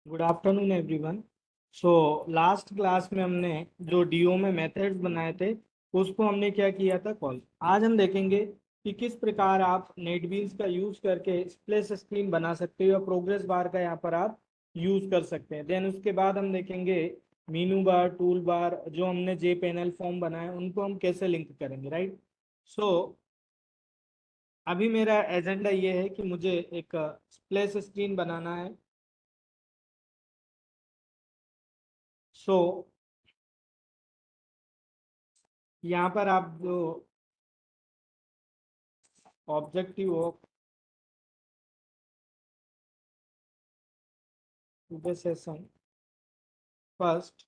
Good afternoon everyone. So last class में हमने जो डीओ में मेथड्स बनाए थे उसको हमने क्या किया था, कॉल। आज हम देखेंगे कि किस प्रकार आप नेटबीन्स का यूज करके स्प्लिस स्क्रीन बना सकते हो या प्रोग्रेस बार का यहाँ पर आप यूज कर सकते हैं। देन उसके बाद हम देखेंगे मीनू बार, टूल बार, जो हमने जे पैनल फॉर्म बनाए उनको हम कैसे लिंक करेंगे, राइट। सो अभी मेरा एजेंडा ये है कि मुझे एक स्प्लिस स्क्रीन बनाना है। सो यहाँ पर आप जो objective of the session, first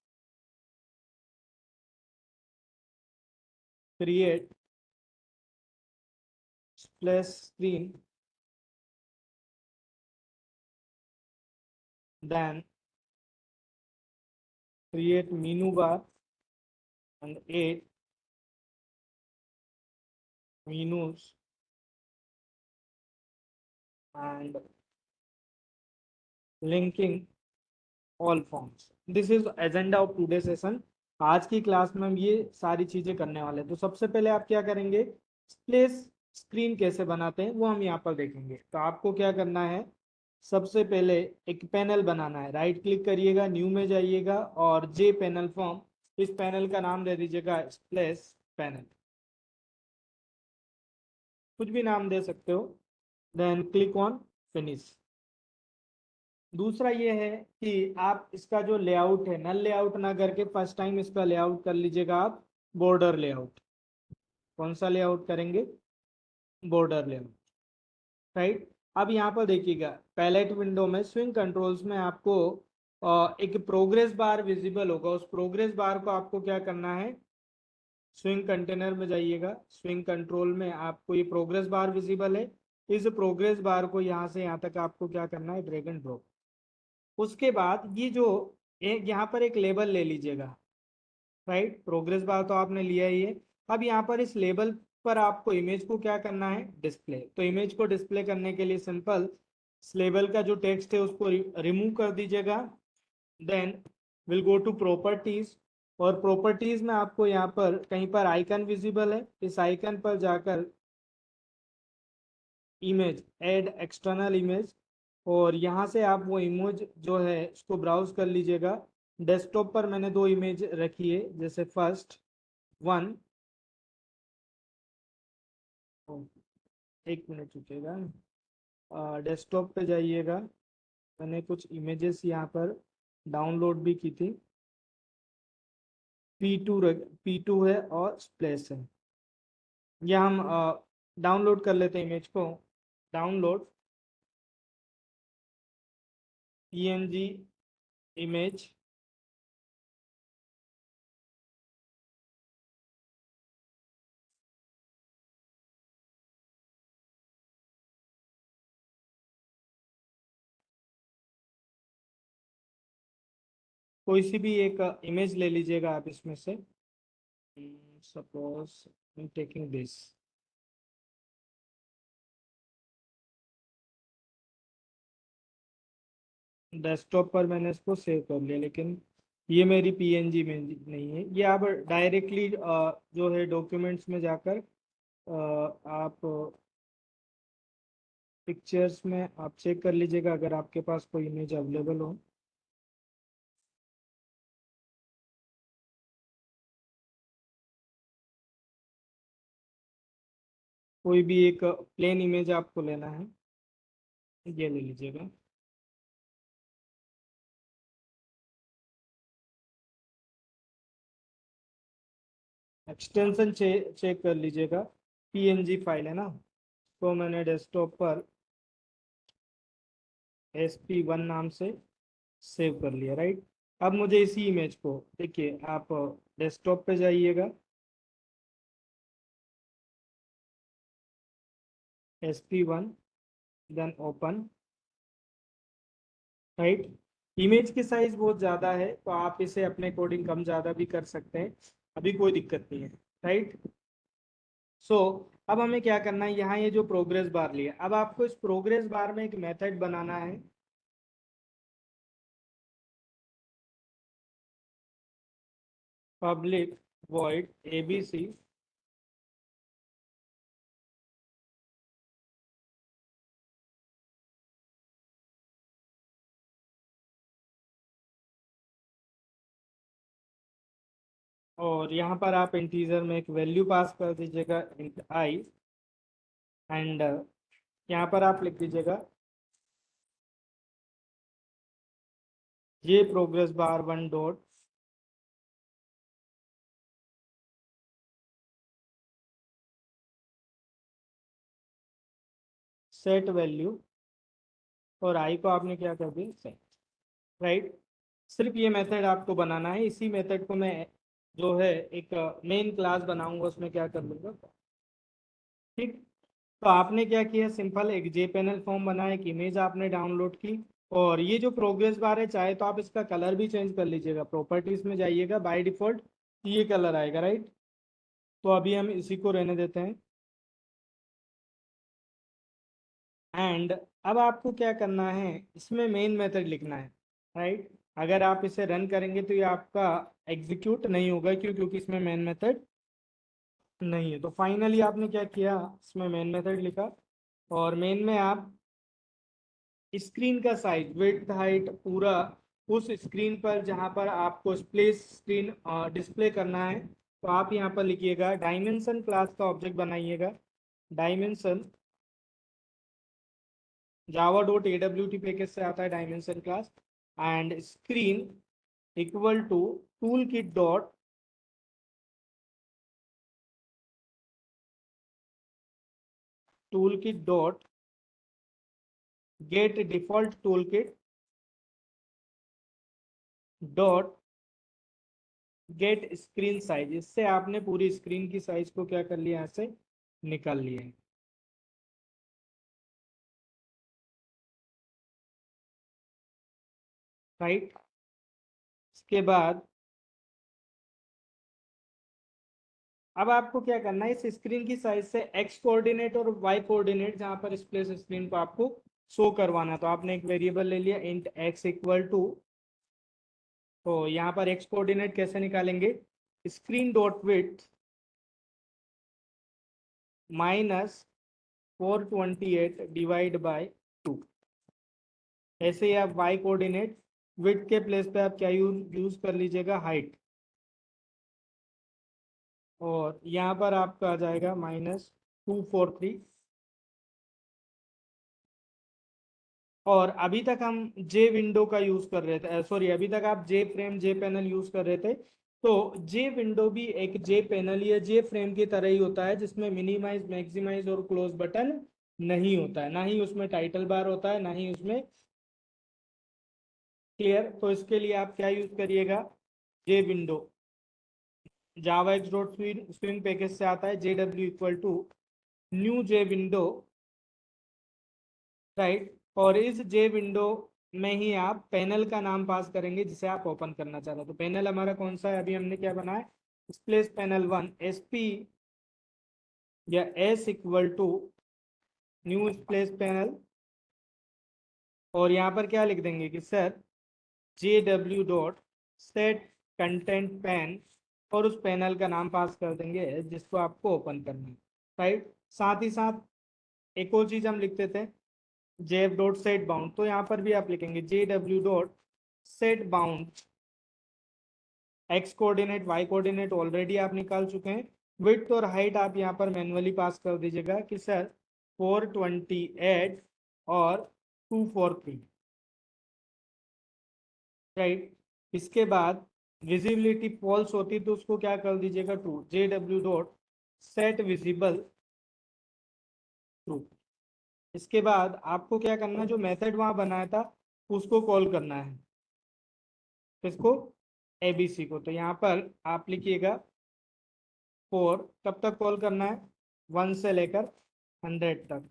create splash screen, then create menu bar and add menus and linking all forms. This is agenda of today session. आज की क्लास में हम ये सारी चीजें करने वाले हैं। तो सबसे पहले आप क्या करेंगे, स्प्लेश स्क्रीन कैसे बनाते हैं वो हम यहाँ पर देखेंगे। तो आपको क्या करना है, सबसे पहले एक पैनल बनाना है। राइट क्लिक करिएगा, न्यू में जाइएगा और जे पैनल फॉर्म, इस पैनल का नाम दे दीजिएगा स्प्लेश पैनल, कुछ भी नाम दे सकते हो। Then click on finish. दूसरा ये है कि आप इसका जो लेआउट है, नल लेआउट ना करके फर्स्ट टाइम इसका लेआउट कर लीजिएगा आप बॉर्डर लेआउट। कौन सा लेआउट करेंगे, बॉर्डर लेआउट, राइट। अब यहाँ पर देखिएगा पैलेट विंडो में स्विंग कंट्रोल्स में आपको एक प्रोग्रेस बार विजिबल होगा। उस प्रोग्रेस बार को आपको क्या करना है, स्विंग कंटेनर में जाइएगा, स्विंग कंट्रोल में आपको ये प्रोग्रेस बार विजिबल है। इस प्रोग्रेस बार को यहाँ से यहाँ तक आपको क्या करना है, ड्रैग एंड ड्रॉप। उसके बाद ये जो एक यहाँ पर एक लेबल ले लीजिएगा, राइट। प्रोग्रेस बार तो आपने लिया ही है। अब यहाँ पर इस लेबल पर आपको इमेज को क्या करना है, डिस्प्ले। तो इमेज को डिस्प्ले करने के लिए सिंपल इस लेबल का जो टेक्स्ट है उसको रिमूव कर दीजिएगा। Then will go to properties, और प्रॉपर्टीज में आपको यहाँ पर कहीं पर आइकन विजिबल है, इस आइकन पर जाकर इमेज, ऐड एक्सटर्नल इमेज, और यहाँ से आप वो इमेज जो है उसको ब्राउज कर लीजिएगा। डेस्कटॉप पर मैंने दो इमेज रखी है, जैसे फर्स्ट वन, एक मिनट रुकिएगा, डेस्कटॉप पे जाइएगा। मैंने कुछ इमेजेस यहाँ पर डाउनलोड भी की थी। P2 है और स्प्लेश है। या हम डाउनलोड कर लेते हैं इमेज को। डाउनलोड PNG इमेज, कोई सी भी एक इमेज ले लीजिएगा आप इसमें से। Suppose taking this. डेस्कटॉप पर मैंने इसको सेव कर लिया, लेकिन ये मेरी PNG में नहीं है। ये आप डायरेक्टली जो है डॉक्यूमेंट्स में जाकर आप पिक्चर्स में आप चेक कर लीजिएगा अगर आपके पास कोई इमेज अवेलेबल हो। कोई भी एक प्लेन इमेज आपको लेना है, ये ले लीजिएगा। एक्सटेंशन चेक कर लीजिएगा, PNG फाइल है ना। तो मैंने डेस्कटॉप पर SP1 नाम से सेव कर लिया, राइट। अब मुझे इसी इमेज को, देखिए आप डेस्कटॉप पे जाइएगा, SP1, then open, right. Image की साइज बहुत ज़्यादा है तो आप इसे अपने अकॉर्डिंग कम ज़्यादा भी कर सकते हैं, अभी कोई दिक्कत नहीं है, राइट। सो अब हमें क्या करना है, यहाँ ये जो प्रोग्रेस बार लिया, अब आपको इस प्रोग्रेस बार में एक मेथड बनाना है। पब्लिक वॉइड एबीसी और यहाँ पर आप इंटीजर में एक वैल्यू पास कर दीजिएगा इंट आई एंड यहाँ पर आप लिख दीजिएगा ये progress bar one dot set value और आई को आपने क्या कर दिया सेट, राइट। सिर्फ ये मेथड आपको बनाना है, इसी मेथड को मैं जो है एक मेन क्लास बनाऊंगा उसमें क्या कर लूंगा, ठीक। तो आपने क्या किया, सिंपल एक जे पैनल फॉर्म बनाया, एक इमेज आपने डाउनलोड की और ये जो प्रोग्रेस बार है चाहे तो आप इसका कलर भी चेंज कर लीजिएगा, प्रॉपर्टीज में जाइएगा, बाय डिफॉल्ट ये कलर आएगा, राइट। तो अभी हम इसी को रहने देते हैं एंड अब आपको क्या करना है, इसमें मेन मेथड लिखना है, राइट। अगर आप इसे रन करेंगे तो ये आपका एग्जीक्यूट नहीं होगा, क्यों, क्योंकि इसमें मेन मेथड नहीं है। तो फाइनली आपने क्या किया, इसमें मेन मेथड लिखा और मेन में आप स्क्रीन का साइज विड्थ हाइट पूरा उस स्क्रीन पर जहां पर आपको प्लेस स्क्रीन डिस्प्ले करना है, तो आप यहाँ पर लिखिएगा डायमेंशन क्लास का ऑब्जेक्ट बनाइएगा, dimension Java dot AWT package से आता है dimension class and screen equal to toolkit dot get default toolkit dot get screen size. इससे आपने पूरी स्क्रीन की साइज को क्या कर लिया, यहाँ से निकाल लिया है, राइट। इसके बाद अब आपको क्या करना है, इस स्क्रीन की साइज से एक्स कोऑर्डिनेट और वाई कोऑर्डिनेट जहां पर स्प्लेस स्क्रीन को आपको शो करवाना है, तो आपने एक वेरिएबल ले लिया इंट एक्स इक्वल टू, तो यहाँ पर एक्स कोऑर्डिनेट कैसे निकालेंगे, screen dot width minus 428 divide by 2। ऐसे ही आप वाई कोऑर्डिनेट विड्थ के प्लेस पे आप क्या यूज कर लीजिएगा, हाइट, और यहाँ पर आपका आ जाएगा -243। और अभी तक हम जे विंडो का यूज कर रहे थे, सॉरी अभी तक आप जे फ्रेम जे पैनल यूज कर रहे थे, तो जे विंडो भी एक जे पैनल या जे फ्रेम की तरह ही होता है, जिसमें मिनिमाइज मैक्सिमाइज और क्लोज बटन नहीं होता है, ना ही उसमें टाइटल बार होता है, ना ही उसमें क्लियर। तो इसके लिए आप क्या यूज करिएगा, J window javax dot swing package से आता है, JW equal to new J window, right. और इस जे विंडो में ही आप पैनल का नाम पास करेंगे जिसे आप ओपन करना चाह रहे हो। तो पैनल हमारा कौन सा है, अभी हमने क्या बनाया, स्प्लेस पैनल 1 SP या S equal to new splash panel, और यहाँ पर क्या लिख देंगे कि sir JW dot set content pane, और उस पैनल का नाम पास कर देंगे जिसको आपको ओपन करना है, राइट। साथ ही साथ एक और चीज हम लिखते थे, जेफ डॉट सेट बाउंड, तो यहाँ पर भी आप लिखेंगे JW dot set bound, X coordinate Y coordinate already आप निकाल चुके हैं, विड्थ और हाइट आप यहाँ पर मैन्युअली पास कर दीजिएगा कि सर 428 और 243, राइट। इसके बाद विजिबिलिटी फॉल्स होती तो उसको क्या कर दीजिएगा, true, JW dot set visible true. इसके बाद आपको क्या करना है, जो मेथड वहां बनाया था उसको कॉल करना है, किसको, ABC को। तो यहाँ पर आप लिखिएगा 4 कब तक कॉल करना है, 1 से लेकर 100 तक,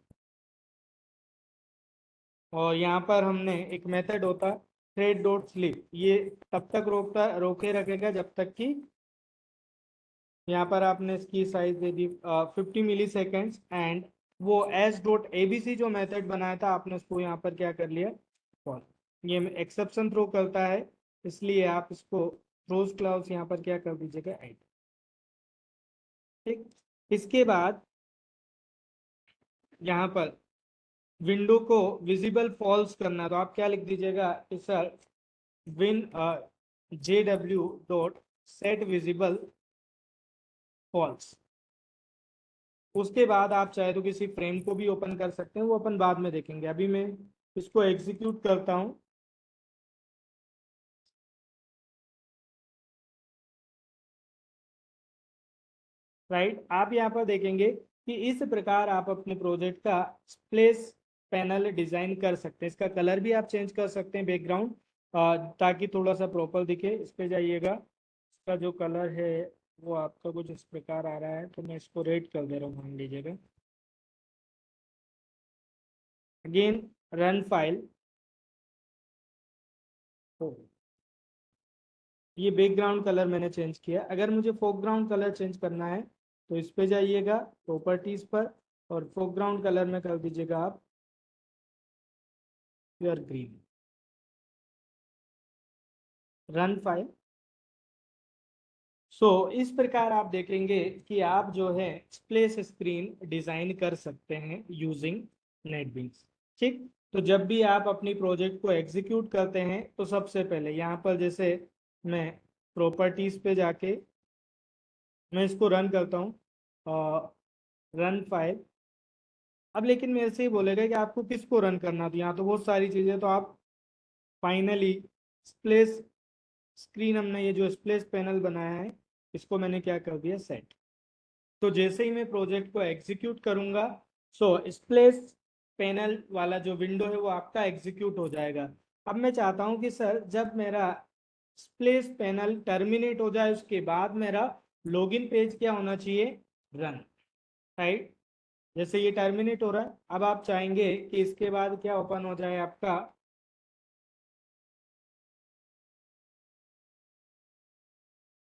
और यहाँ पर हमने एक मेथड होता है थ्रेड डॉट स्लीप, ये तब तक रोके रखेगा जब तक कि, यहाँ पर आपने इसकी साइज दे दी 50 मिली सेकेंड्स एंड वो एस डॉट ABC जो मेथड बनाया था आपने उसको यहाँ पर क्या कर लिया, कॉल। ये एक्सेप्शन थ्रो करता है, इसलिए आप इसको थ्रोज क्लाउज यहाँ पर क्या कर दीजिएगा, ऐड। ठीक, इसके बाद यहाँ पर विंडो को विजिबल फॉल्स करना, तो आप क्या लिख दीजिएगा कि सर विन JW dot set visible false. उसके बाद आप चाहे तो किसी फ्रेम को भी ओपन कर सकते हैं, वो अपन बाद में देखेंगे। अभी मैं इसको एग्जीक्यूट करता हूं। राइट, आप यहाँ पर देखेंगे कि इस प्रकार आप अपने प्रोजेक्ट का स्प्लेश पैनल डिजाइन कर सकते हैं। इसका कलर भी आप चेंज कर सकते हैं, बैकग्राउंड, ताकि थोड़ा सा प्रॉपर दिखे। इस पे जाइएगा, इसका जो कलर है वो आपका कुछ इस प्रकार आ रहा है, तो मैं इसको रेड कर दे रहा हूँ, मान लीजिएगा। अगेन रन फाइल, तो ये बैकग्राउंड कलर मैंने चेंज किया। अगर मुझे फोरग्राउंड कलर चेंज करना है तो इस पे जाइएगा प्रॉपर्टीज पर, और फोरग्राउंड कलर में कर दीजिएगा आप प्योर ग्रीन। Run file. इस प्रकार आप देखेंगे कि आप जो है स्प्लेश स्क्रीन डिजाइन कर सकते हैं यूजिंग नेटबीन्स। ठीक, तो जब भी आप अपनी प्रोजेक्ट को एग्जीक्यूट करते हैं तो सबसे पहले यहाँ पर जैसे मैं प्रॉपर्टीज पे जाके मैं इसको रन करता हूँ, रन फाइल। अब लेकिन मेरे से ही बोलेगा कि आपको किसको रन करना, तो यहाँ तो बहुत सारी चीजें, तो आप फाइनली स्प्लेश स्क्रीन, हमने ये जो स्प्लेश पैनल बनाया है इसको मैंने क्या कर दिया, सेट। तो जैसे ही मैं प्रोजेक्ट को एग्जीक्यूट करूंगा, स्प्लेश पैनल वाला जो विंडो है वो आपका एग्जीक्यूट हो जाएगा। अब मैं चाहता हूं कि सर जब मेरा स्प्लेश पैनल टर्मिनेट हो जाए उसके बाद मेरा लॉगिन पेज क्या होना चाहिए, रन। राइट, जैसे ये टर्मिनेट हो रहा है, अब आप चाहेंगे कि इसके बाद क्या ओपन हो जाए, आपका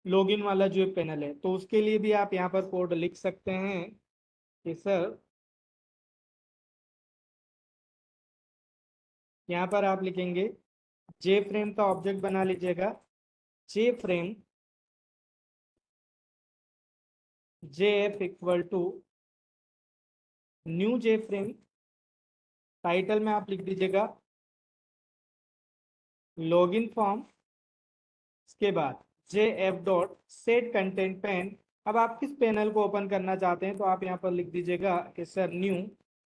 लॉगिन वाला जो पैनल है। तो उसके लिए भी आप यहाँ पर कोड लिख सकते हैं कि सर, यहाँ पर आप लिखेंगे जे फ्रेम का ऑब्जेक्ट बना लीजिएगा, J frame J F equal to new J frame. Title में आप लिख दीजिएगा लॉगिन फॉर्म। इसके बाद J F dot set content pane. अब आप किस पैनल को ओपन करना चाहते हैं, तो आप यहाँ पर लिख दीजिएगा कि सर न्यू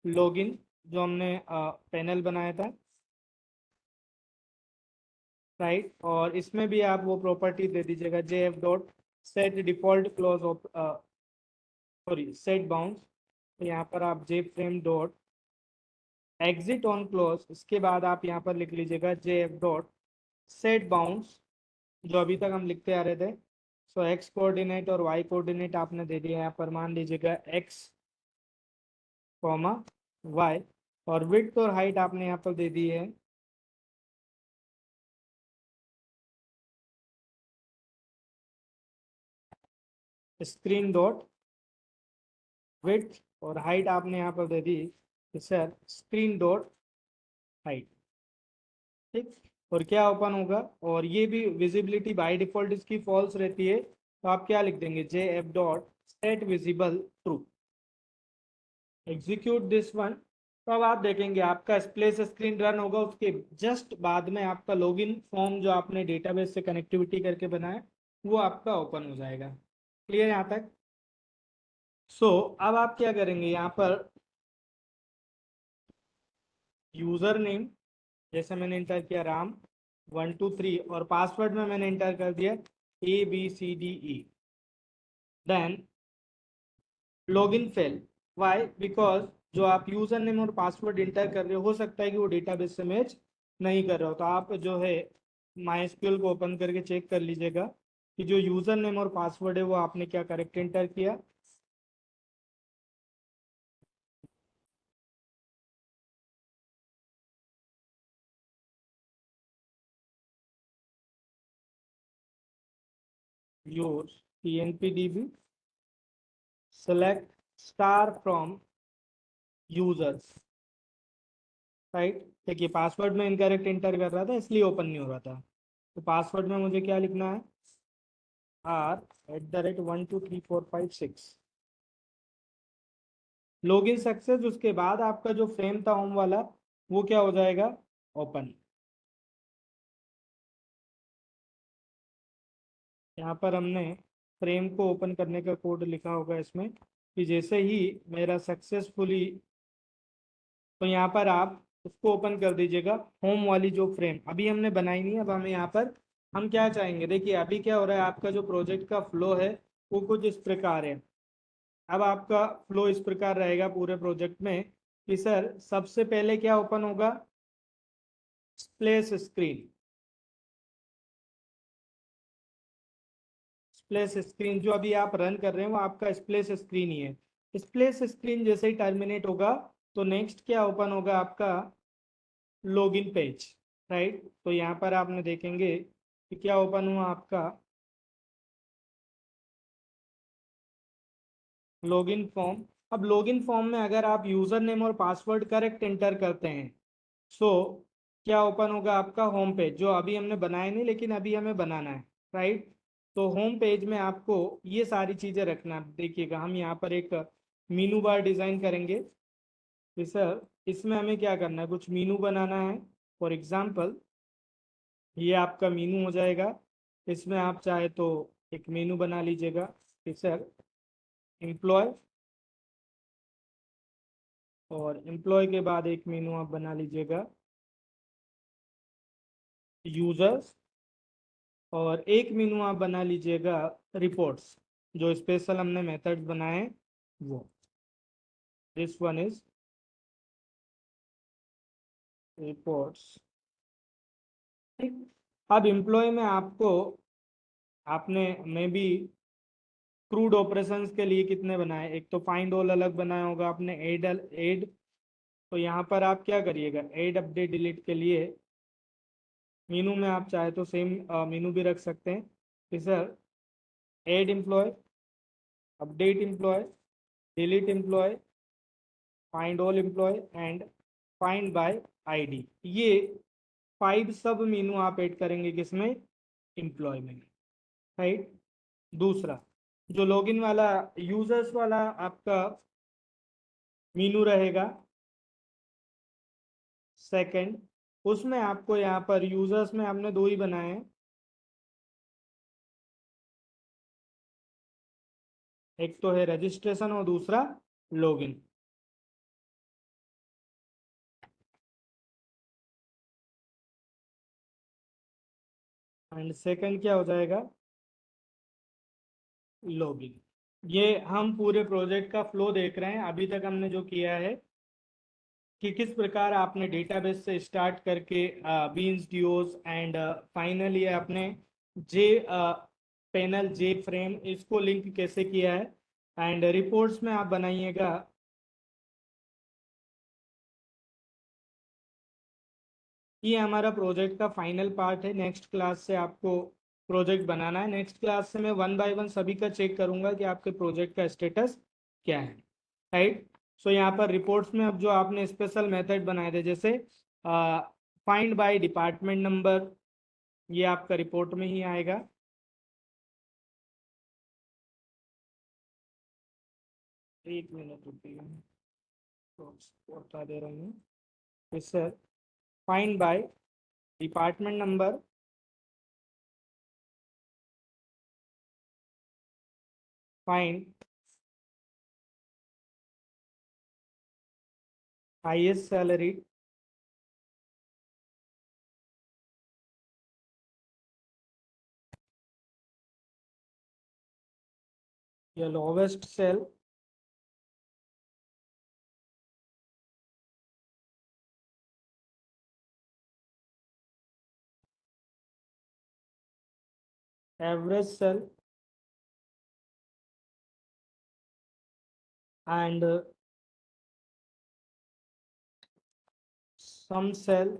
लॉगिन, जो हमने पैनल बनाया था। राइट, और इसमें भी आप वो प्रॉपर्टी दे दीजिएगा J F dot set default close off, sorry set bounds. तो यहाँ पर आप J frame dot exit on close, इसके बाद आप यहाँ पर लिख लीजिएगा J F dot set bounds, जो अभी तक हम लिखते आ रहे थे। एक्स कोऑर्डिनेट और वाई कोऑर्डिनेट आपने दे दिया, यहाँ पर मान लीजिएगा एक्स कॉमा वाई, और विड्थ और हाइट आपने यहाँ पर दे दी है स्क्रीन डॉट विड्थ, और हाइट आपने यहाँ पर दे दी कि सर स्क्रीन डॉट हाइट। ठीक, और क्या ओपन होगा, और ये भी विजिबिलिटी बाय डिफॉल्ट इसकी फॉल्स रहती है, तो आप क्या लिख देंगे, जे F dot set visible true. Execute this one. तो अब आप देखेंगे आपका स्प्लेश स्क्रीन रन होगा, उसके जस्ट बाद में आपका लॉगिन फॉर्म जो आपने डेटाबेस से कनेक्टिविटी करके बनाया वो आपका ओपन हो जाएगा। क्लियर यहाँ तक? अब आप क्या करेंगे, यहाँ पर यूजर नेम जैसे मैंने इंटर किया राम 123, और पासवर्ड में मैंने इंटर कर दिया ABCDE। Then login fail, why, because जो आप यूजर नेम और पासवर्ड इंटर कर रहे हो सकता है कि वो डेटाबेस से मैच नहीं कर रहा हो। तो आप जो है MySQL को ओपन करके चेक कर लीजिएगा कि जो यूजर नेम और पासवर्ड है वो आपने क्या करेक्ट इंटर किया। Your PNPDB select star from users. Right, देखिए पासवर्ड में इनकरेक्ट इंटर कर रहा था इसलिए ओपन नहीं हो रहा था। तो पासवर्ड में मुझे क्या लिखना है, r@12345 6। लॉगिन सक्सेस, उसके बाद आपका जो फ्रेम था होम वाला वो क्या हो जाएगा, ओपन। यहाँ पर हमने फ्रेम को ओपन करने का कोड लिखा होगा इसमें, कि जैसे ही मेरा सक्सेसफुली, तो यहाँ पर आप उसको ओपन कर दीजिएगा। होम वाली जो फ्रेम अभी हमने बनाई नहीं है, अब हमें यहाँ पर हम क्या चाहेंगे, देखिए अभी क्या हो रहा है, आपका जो प्रोजेक्ट का फ्लो है वो कुछ इस प्रकार है। अब आपका फ्लो इस प्रकार रहेगा पूरे प्रोजेक्ट में कि सर सबसे पहले क्या ओपन होगा, स्प्लेश स्क्रीन। स्प्लेश स्क्रीन जो अभी आप रन कर रहे हैं वो आपका स्प्लेश स्क्रीन ही है। स्प्लेश स्क्रीन जैसे ही टर्मिनेट होगा तो नेक्स्ट क्या ओपन होगा, आपका लॉगिन पेज, राइट। तो यहाँ पर आपने देखेंगे कि क्या ओपन हुआ, आपका लॉगिन फॉर्म। अब लॉगिन फॉर्म में अगर आप यूजर नेम और पासवर्ड करेक्ट एंटर करते हैं सो क्या ओपन होगा, आपका होम पेज, जो अभी हमने बनाया नहीं लेकिन अभी हमें बनाना है, राइट। तो होम पेज में आपको ये सारी चीजें रखना। देखिएगा हम यहाँ पर एक मीनू बार डिजाइन करेंगे कि सर इसमें हमें क्या करना है, कुछ मीनू बनाना है। फॉर एग्जाम्पल ये आपका मीनू हो जाएगा। इसमें आप चाहे तो एक मेनू बना लीजिएगा कि सर एम्प्लॉय, और एम्प्लॉय के बाद एक मेनू आप बना लीजिएगा यूजर्स, और एक मेनू आप बना लीजिएगा रिपोर्ट्स। जो स्पेशल हमने मेथड्स बनाए हैं वो, दिस वन इज रिपोर्ट्स। ठीक। अब एम्प्लॉय में आपको, आपने मे बी क्रूड ऑपरेशंस के लिए कितने बनाए, एक तो फाइंड ऑल अलग बनाया होगा आपने, एड एड। तो यहाँ पर आप क्या करिएगा, एड अपडेट डिलीट के लिए मीनू में आप चाहे तो सेम मीनू भी रख सकते हैं कि sir add employee, update employee, delete employee, find all employee and find by ID. ये 5 सब मीनू आप ऐड करेंगे किसमें, एम्प्लॉय में, राइट। दूसरा जो लॉगिन वाला यूजर्स वाला आपका मीनू रहेगा सेकंड, उसमें आपको यहाँ पर यूजर्स में आपने 2 ही बनाए हैं, एक तो है रजिस्ट्रेशन और दूसरा लॉगिन। एंड सेकंड क्या हो जाएगा, लॉगिन। ये हम पूरे प्रोजेक्ट का फ्लो देख रहे हैं। अभी तक हमने जो किया है कि किस प्रकार आपने डेटाबेस से स्टार्ट करके बीन्स ड्यूज एंड फाइनली आपने जे पैनल जे फ्रेम इसको लिंक कैसे किया है। एंड रिपोर्ट्स में आप बनाइएगा, ये हमारा प्रोजेक्ट का फाइनल पार्ट है। नेक्स्ट क्लास से आपको प्रोजेक्ट बनाना है। नेक्स्ट क्लास से मैं 1 बाय 1 सभी का चेक करूंगा कि आपके प्रोजेक्ट का स्टेटस क्या है, राइट। सो यहाँ पर रिपोर्ट्स में अब जो आपने स्पेशल मेथड बनाए थे, जैसे फाइंड बाय डिपार्टमेंट नंबर, ये आपका रिपोर्ट में ही आएगा। एक मिनट रुकिए, तो बता दे रहा हूँ। Sir find by department number, find highest salary, या lowest sal, average sal and sum sal,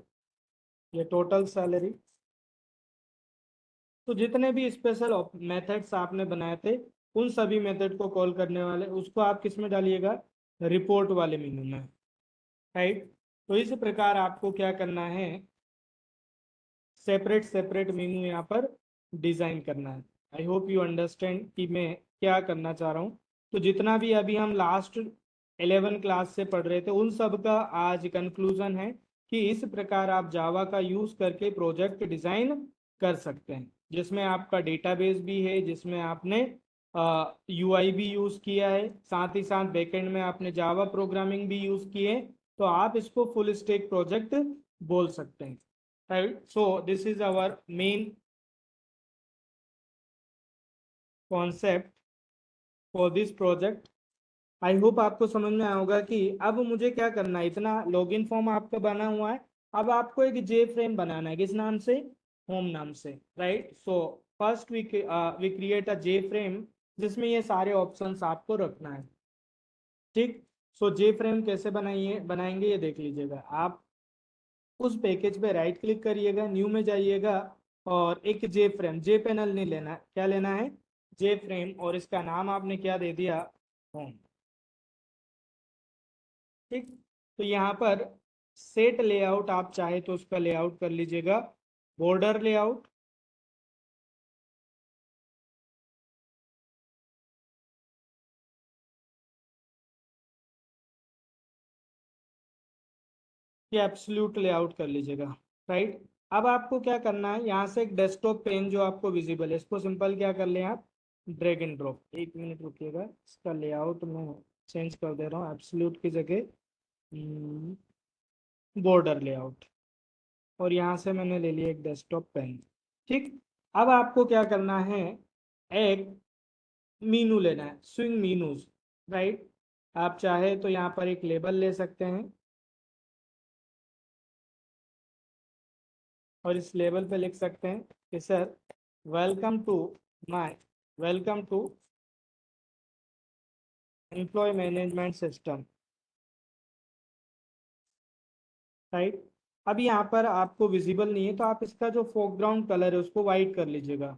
या टोटल सैलरी। तो जितने भी स्पेशल मेथड्स आपने बनाए थे उन सभी मेथड को कॉल करने वाले उसको आप किस में डालिएगा, रिपोर्ट वाले मेनू में, राइट। तो इस प्रकार आपको क्या करना है, सेपरेट सेपरेट मेनू यहाँ पर डिजाइन करना है। आई होप यू अंडरस्टैंड कि मैं क्या करना चाह रहा हूँ। तो जितना भी अभी हम लास्ट 11 क्लास से पढ़ रहे थे उन सब का आज कंक्लूजन है कि इस प्रकार आप जावा का यूज करके प्रोजेक्ट डिजाइन कर सकते हैं, जिसमें आपका डेटाबेस भी है, जिसमें आपने यूआई भी यूज किया है, साथ ही साथ बैकएंड में आपने जावा प्रोग्रामिंग भी यूज की है। तो आप इसको फुल स्टैक प्रोजेक्ट बोल सकते हैं। Right, so this is our main concept for this project. I hope आपको समझ में आया होगा कि अब मुझे क्या करना है। इतना लॉगिन फॉर्म आपका बना हुआ है, अब आपको एक जे फ्रेम बनाना है। किस नाम से? होम नाम से। Right, so first we create a J frame जिसमें ये सारे ऑप्शंस आपको रखना है। ठीक, सो जे फ्रेम कैसे बनाएंगे ये देख लीजिएगा। आप उस पैकेज पे राइट क्लिक करिएगा, न्यू में जाइएगा और एक जे फ्रेम, जे पैनल नहीं लेना, क्या लेना है? जे फ्रेम, और इसका नाम आपने क्या दे दिया? होम। ठीक, तो यहाँ पर सेट लेआउट आप चाहे तो उसका लेआउट कर लीजिएगा, बॉर्डर लेआउट, या एब्सोल्यूट लेआउट कर लीजिएगा। राइट, अब आपको क्या करना है, यहाँ से एक डेस्कटॉप पेन जो आपको विजिबल है इसको सिंपल क्या कर लें आप? Drag and drop. एक मिनट रुकिएगा, इसका लेआउट मैं चेंज कर दे रहा हूँ, एब्सोल्यूट की जगह बॉर्डर लेआउट, और यहाँ से मैंने ले लिया एक डेस्कटॉप पेन। ठीक, अब आपको क्या करना है, एक मीनू लेना है, स्विंग मीनूज। राइट, आप चाहे तो यहाँ पर एक लेबल ले सकते हैं और इस लेबल पे लिख सकते हैं कि sir welcome to my welcome to employee management system. Right, अब यहाँ पर आपको विजिबल नहीं है तो आप इसका जो फोरग्राउंड कलर है उसको वाइट कर लीजिएगा।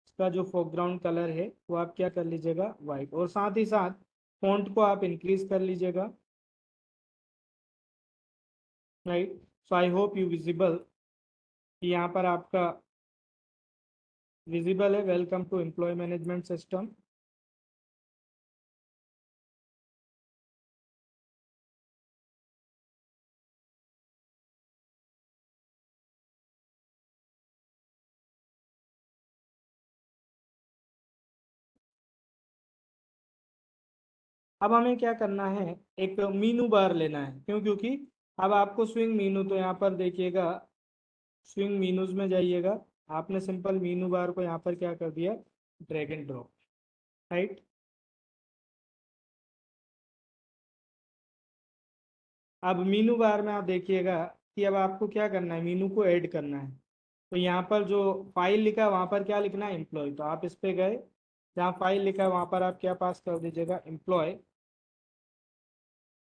इसका जो फोरग्राउंड कलर है वो आप क्या कर लीजिएगा? वाइट, और साथ ही साथ फॉन्ट को आप इंक्रीज कर लीजिएगा। Right, so I hope you visible, यहाँ पर आपका विजिबल है welcome to employee management system. अब हमें क्या करना है, एक मीनू बार लेना है। क्यों? क्योंकि अब आपको स्विंग मीनू, तो यहाँ पर देखिएगा स्विंग मीनूज में जाइएगा, आपने सिंपल मीनू बार को यहाँ पर क्या कर दिया? Drag and drop. राइट, अब मीनू बार में आप देखिएगा कि अब आपको क्या करना है, मीनू को ऐड करना है। तो यहाँ पर जो फाइल लिखा है वहाँ पर क्या लिखना है? एम्प्लॉय। तो आप इस पे गए, जहाँ फाइल लिखा है वहाँ पर आप क्या पास कर दीजिएगा? एम्प्लॉय।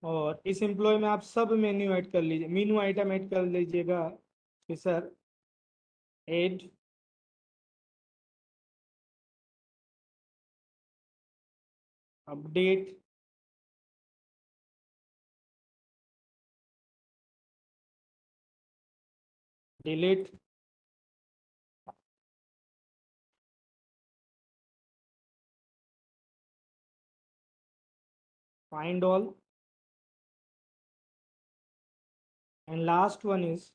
और इस एम्प्लॉय में आप सब मेन्यू ऐड कर लीजिए, मीनू आइटम ऐड कर लीजिएगा कि sir add update delete find all, and last one is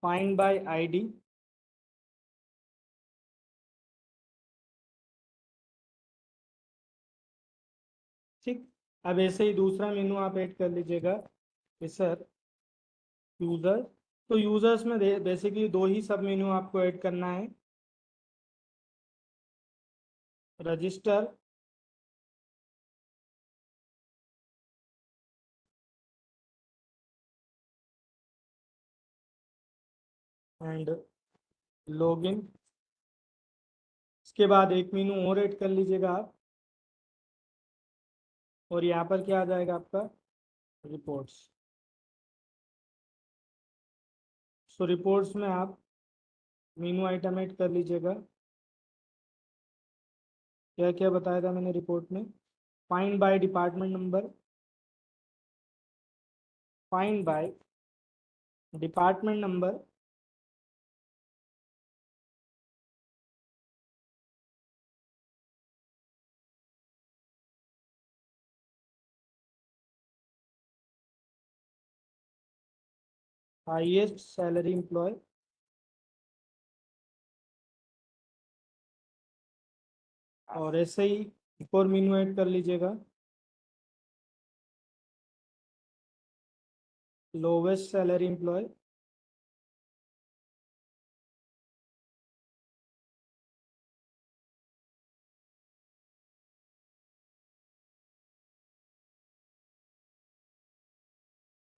find by ID. ठीक, अब ऐसे ही दूसरा मेनू आप ऐड कर लीजिएगा कि सर यूजर। तो यूजर्स में बेसिकली दो ही सब मेनू आपको ऐड करना है, रजिस्टर एंड लॉगिन। इसके बाद एक मेनू और ऐड कर लीजिएगा आप, और यहाँ पर क्या आ जाएगा आपका? रिपोर्ट्स। सो रिपोर्ट्स में आप मेनू आइटम ऐड कर लीजिएगा। क्या क्या बताया था मैंने रिपोर्ट में? Find by department number, find by department number highest salary employee और ऐसे ही एक और मीनू ऐड कर लीजिएगा, lowest salary employee,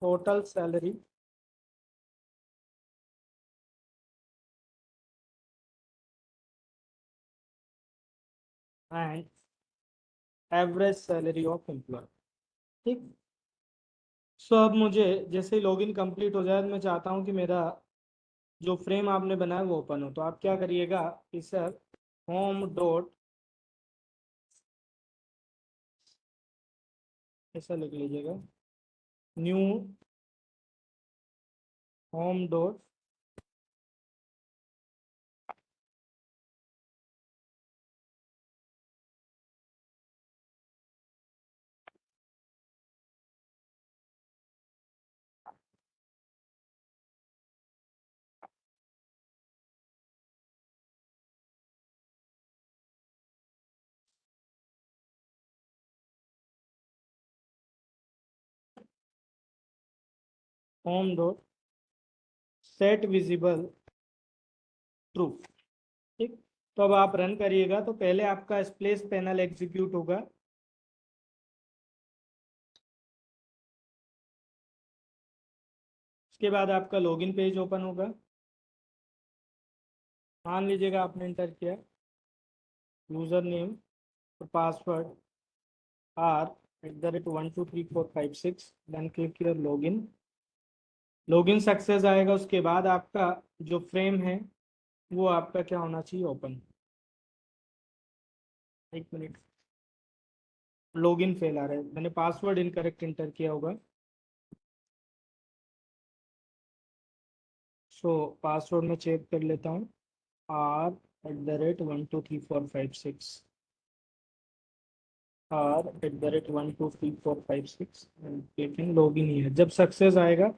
total salary, and average salary of employee. ठीक। सो अब मुझे जैसे ही लॉगिन कंप्लीट हो जाए, मैं चाहता हूँ कि मेरा जो फ्रेम आपने बनाया वो ओपन हो। तो आप क्या करिएगा कि सर होम डॉट, ऐसा लिख लीजिएगा, new home dot home dot set visible true. ठीक। तो अब आप रन करिएगा तो पहले आपका स्प्लेश पैनल एग्जीक्यूट होगा। उसके बाद आपका लॉगिन पेज ओपन होगा। मान लीजिएगा आपने इंटर किया यूजर नेम और password r@12345 then click your login. Login success आएगा। उसके बाद आपका जो फ्रेम है वो आपका क्या होना चाहिए, ओपन। एक मिनट, लॉगिन फेल आ रहा है, मैंने पासवर्ड इनकरेक्ट इंटर किया होगा। सो पासवर्ड में चेक कर लेता हूँ, r@12345 r@12345 लेकिन लॉगिन ही है। जब सक्सेस आएगा,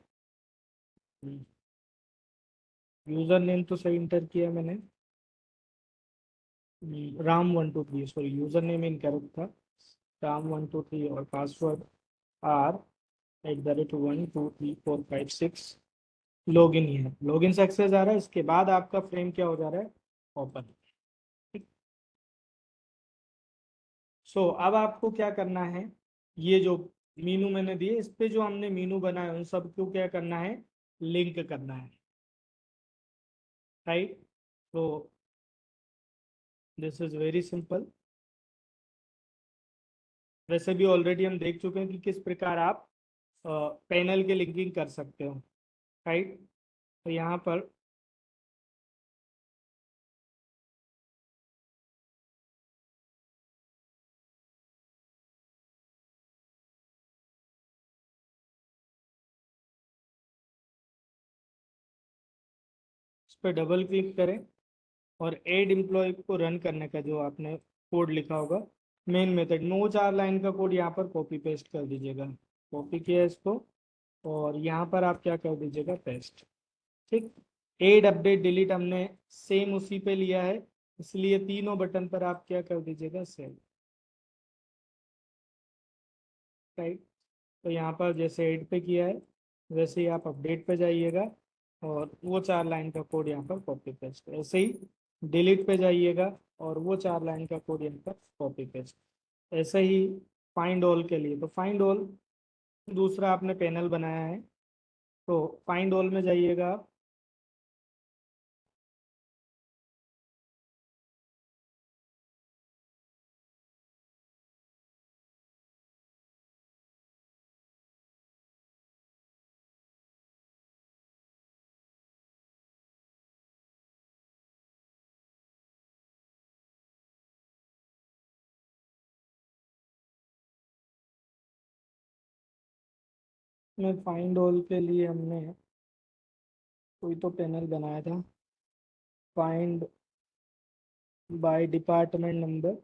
यूजर नेम तो सही इंटर किया मैंने, राम123, सॉरी यूजर नेम इनकरेक्ट था, राम123, और पासवर्ड r@12345 लॉगिन ही है। लॉगिन सक्सेस आ रहा है। इसके बाद आपका फ्रेम क्या हो जा रहा है, ओपन। सो अब आपको क्या करना है, ये जो मीनू मैंने दिए इस पे जो हमने मीनू बनाए उन सबको क्या करना है, लिंक करना है। राइट। तो दिस इज वेरी सिंपल। वैसे भी ऑलरेडी हम देख चुके हैं कि किस प्रकार आप पैनल के लिंकिंग कर सकते हो। राइट। तो यहाँ पर इस पर डबल क्लिक करें और एड एम्प्लॉय को रन करने का जो आपने कोड लिखा होगा, मेन मेथड में, वो 4 लाइन का कोड यहाँ पर कॉपी पेस्ट कर दीजिएगा। कॉपी किया इसको और यहाँ पर आप क्या कर दीजिएगा, पेस्ट। ठीक। एड अपडेट डिलीट हमने सेम उसी पे लिया है, इसलिए तीनों बटन पर आप क्या कर दीजिएगा, सेव। राइट। तो यहाँ पर जैसे एड पे किया है वैसे ही आप अपडेट पे जाइएगा और वो 4 लाइन का कोड यहाँ पर कॉपी पेस्ट, ऐसे ही डिलीट पे जाइएगा और वो 4 लाइन का कोड यहाँ पर कॉपी पेस्ट। ऐसे ही फाइंड ऑल के लिए, तो फाइंड ऑल दूसरा आपने पैनल बनाया है, तो फाइंड ऑल में जाइएगा आप। में फाइंड ऑल के लिए हमने कोई तो पैनल बनाया था, फाइंड बाय डिपार्टमेंट नंबर।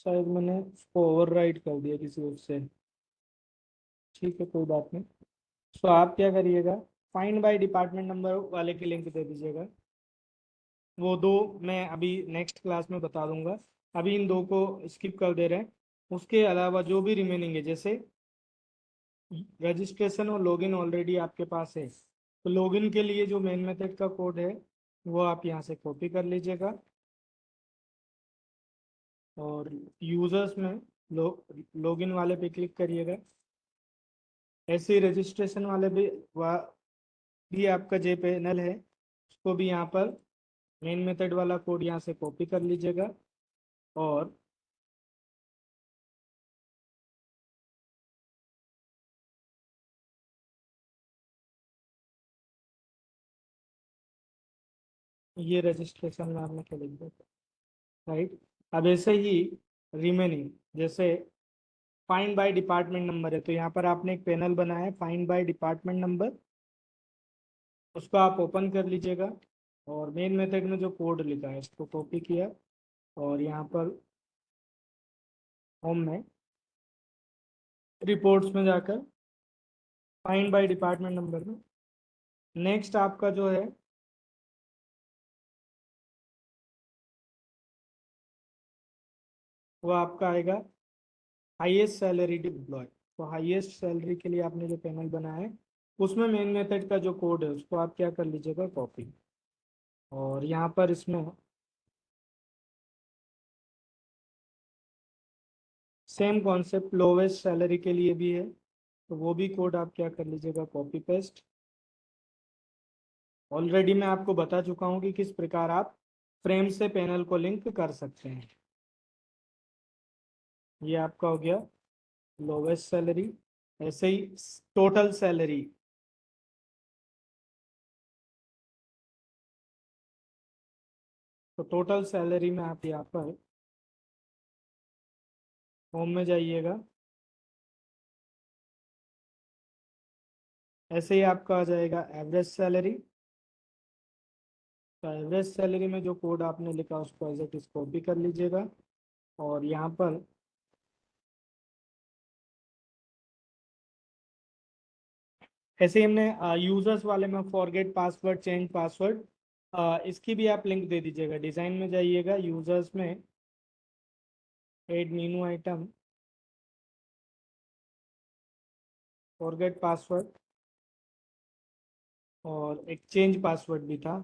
शायद मैंने उसको ओवरराइड कर दिया किसी उससे। ठीक है, कोई बात नहीं। तो आप क्या करिएगा, फाइंड बाय डिपार्टमेंट नंबर वाले की लिंक दे दीजिएगा। वो दो मैं अभी नेक्स्ट क्लास में बता दूंगा, अभी इन दो को स्किप कर दे रहे हैं। उसके अलावा जो भी रिमेनिंग है, जैसे रजिस्ट्रेशन और लॉगिन ऑलरेडी आपके पास है, तो लॉगिन के लिए जो मेन मेथड का कोड है वो आप यहाँ से कॉपी कर लीजिएगा, और यूजर्स में लॉगिन वाले पे क्लिक करिएगा। ऐसे ही रजिस्ट्रेशन वाले भी आपका जे पैनल है, उसको भी यहाँ पर मेन मेथड वाला कोड यहाँ से कॉपी कर लीजिएगा, और ये रजिस्ट्रेशन में आपने क्या लिख दिया, राइट। अब ऐसे ही रिमेनिंग, जैसे फाइंड बाय डिपार्टमेंट नंबर है, तो यहाँ पर आपने एक पैनल बनाया है फाइंड बाय डिपार्टमेंट नंबर, उसको आप ओपन कर लीजिएगा, और मेन मेथड में जो कोड लिखा है उसको कॉपी किया, और यहाँ पर होम में रिपोर्ट्स में जाकर फाइंड बाय डिपार्टमेंट नंबर में नेक्स्ट आपका जो है वो आपका आएगा हाईएस्ट सैलरी डिप्लॉय। तो हाईएस्ट सैलरी के लिए आपने जो पैनल बनाया है उसमें मेन मेथड का जो कोड है उसको आप क्या कर लीजिएगा, कॉपी, और यहाँ पर इसमें सेम कॉन्सेप्ट लोवेस्ट सैलरी के लिए भी है, तो वो भी कोड आप क्या कर लीजिएगा, कॉपी पेस्ट। ऑलरेडी मैं आपको बता चुका हूँ कि किस प्रकार आप फ्रेम से पैनल को लिंक कर सकते हैं। ये आपका हो गया लोवेस्ट सैलरी। ऐसे ही टोटल सैलरी, तो टोटल सैलरी में आप यहाँ पर होम में जाइएगा, ऐसे ही आपका आ जाएगा एवरेज सैलरी। तो एवरेज सैलरी में जो कोड आपने लिखा उसको एज इट इज कॉपी कर लीजिएगा, और यहाँ पर ऐसे ही हमने यूजर्स वाले में फॉरगेट पासवर्ड चेंज पासवर्ड, इसकी भी आप लिंक दे दीजिएगा। डिजाइन में जाइएगा, यूजर्स में add new item forget password, और एक चेंज पासवर्ड भी था।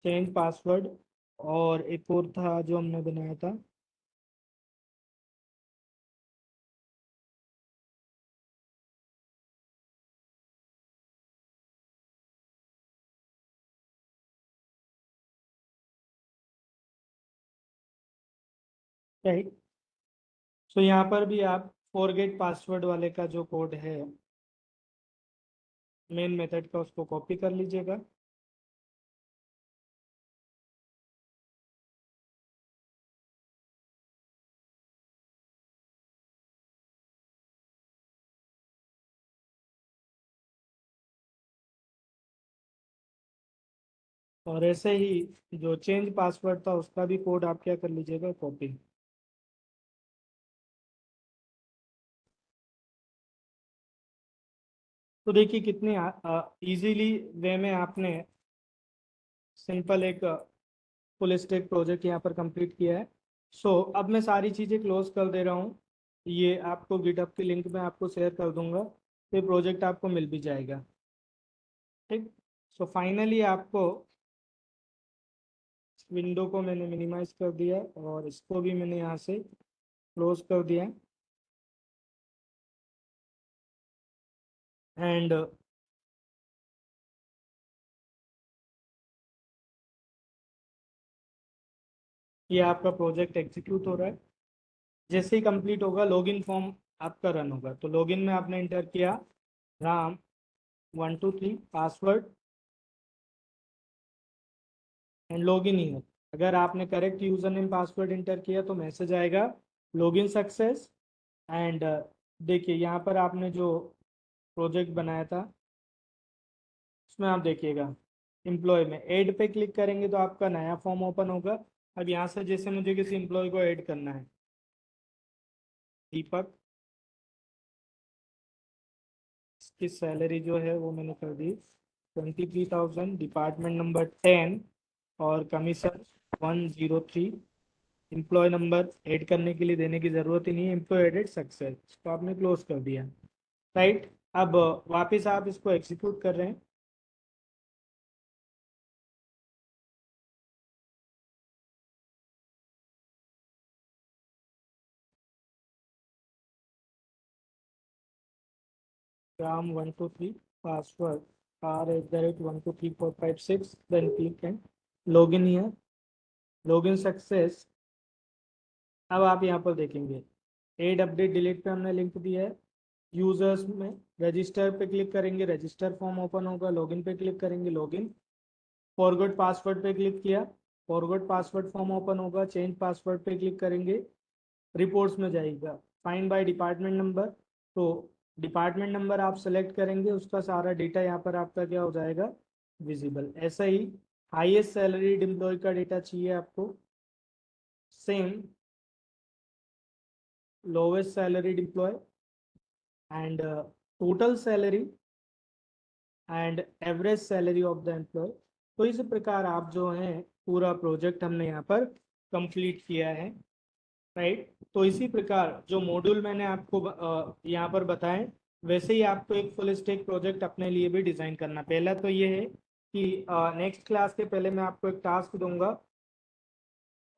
चेंज पासवर्ड, और एक और था जो हमने बनाया था, राइट। सो यहाँ पर भी आप फॉरगेट पासवर्ड वाले का जो कोड है मेन मेथड का उसको कॉपी कर लीजिएगा, और ऐसे ही जो चेंज पासवर्ड था उसका भी कोड आप क्या कर लीजिएगा, कॉपी। तो देखिए कितने इजीली वे में आपने सिंपल एक फुल स्टैक प्रोजेक्ट यहाँ पर कंप्लीट किया है। सो अब मैं सारी चीज़ें क्लोज कर दे रहा हूँ, ये आपको गिटहब की लिंक मैं आपको शेयर कर दूंगा, तो ये प्रोजेक्ट आपको मिल भी जाएगा। ठीक। सो फाइनली आपको विंडो को मैंने मिनिमाइज कर दिया, और इसको भी मैंने यहाँ से क्लोज कर दिया, एंड ये आपका प्रोजेक्ट एग्जीक्यूट हो रहा है। जैसे ही कंप्लीट होगा लॉगिन फॉर्म आपका रन होगा, तो लॉगिन में आपने इंटर किया Ram, 123 password and login here. अगर आपने correct user name password inter किया तो मैसेज आएगा लॉगिन सक्सेस। एंड देखिए यहाँ पर आपने जो प्रोजेक्ट बनाया था उसमें आप देखिएगा एम्प्लॉय में ऐड पे क्लिक करेंगे तो आपका नया फॉर्म ओपन होगा। अब यहाँ से जैसे मुझे किसी एम्प्लॉय को ऐड करना है, दीपक, इसकी सैलरी जो है वो मैंने कर दी 23,000, डिपार्टमेंट नंबर 10 और कमीशन 103। एम्प्लॉय नंबर ऐड करने के लिए देने की ज़रूरत ही नहीं है, एम्प्लॉय एडेड सक्सेस, इसको आपने क्लोज कर दिया। राइट, अब वापस आप इसको एग्जीक्यूट कर रहे हैं। Ram 123 password r@12345 then click and login here, login success. अब आप यहाँ पर देखेंगे एड अपडेट डिलीट पे हमने लिंक दिया है। यूजर्स में रजिस्टर पे क्लिक करेंगे, रजिस्टर फॉर्म ओपन होगा, लॉगिन पे क्लिक करेंगे, लॉगिन। फॉरगॉट पासवर्ड पे क्लिक किया, फॉरगॉट पासवर्ड फॉर्म ओपन होगा, चेंज पासवर्ड पे क्लिक करेंगे, रिपोर्ट्स में जाएगा फाइंड बाय डिपार्टमेंट नंबर। तो डिपार्टमेंट नंबर आप सेलेक्ट करेंगे, उसका सारा डेटा यहाँ पर आपका क्या हो जाएगा, विजिबल। ऐसा ही हाईएस्ट सैलरीड एम्प्लॉय का डेटा चाहिए आपको, same lowest salaried employee and total salary and average salary of the employee. तो इस प्रकार आप जो है पूरा प्रोजेक्ट हमने यहाँ पर कंप्लीट किया है। राइट, तो इसी प्रकार जो मॉड्यूल मैंने आपको यहाँ पर बताएं वैसे ही आपको एक फुल स्टैक प्रोजेक्ट अपने लिए भी डिजाइन करना। पहला तो ये है कि नेक्स्ट क्लास के पहले मैं आपको एक टास्क दूंगा,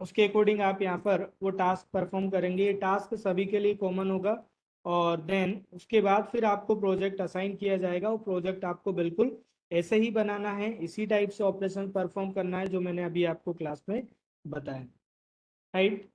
उसके अकॉर्डिंग आप यहाँ पर वो टास्क परफॉर्म करेंगे। ये टास्क सभी के लिए कॉमन होगा और देन उसके बाद फिर आपको प्रोजेक्ट असाइन किया जाएगा। वो प्रोजेक्ट आपको बिल्कुल ऐसे ही बनाना है, इसी टाइप से ऑपरेशन परफॉर्म करना है जो मैंने अभी आपको क्लास में बताया। राइट,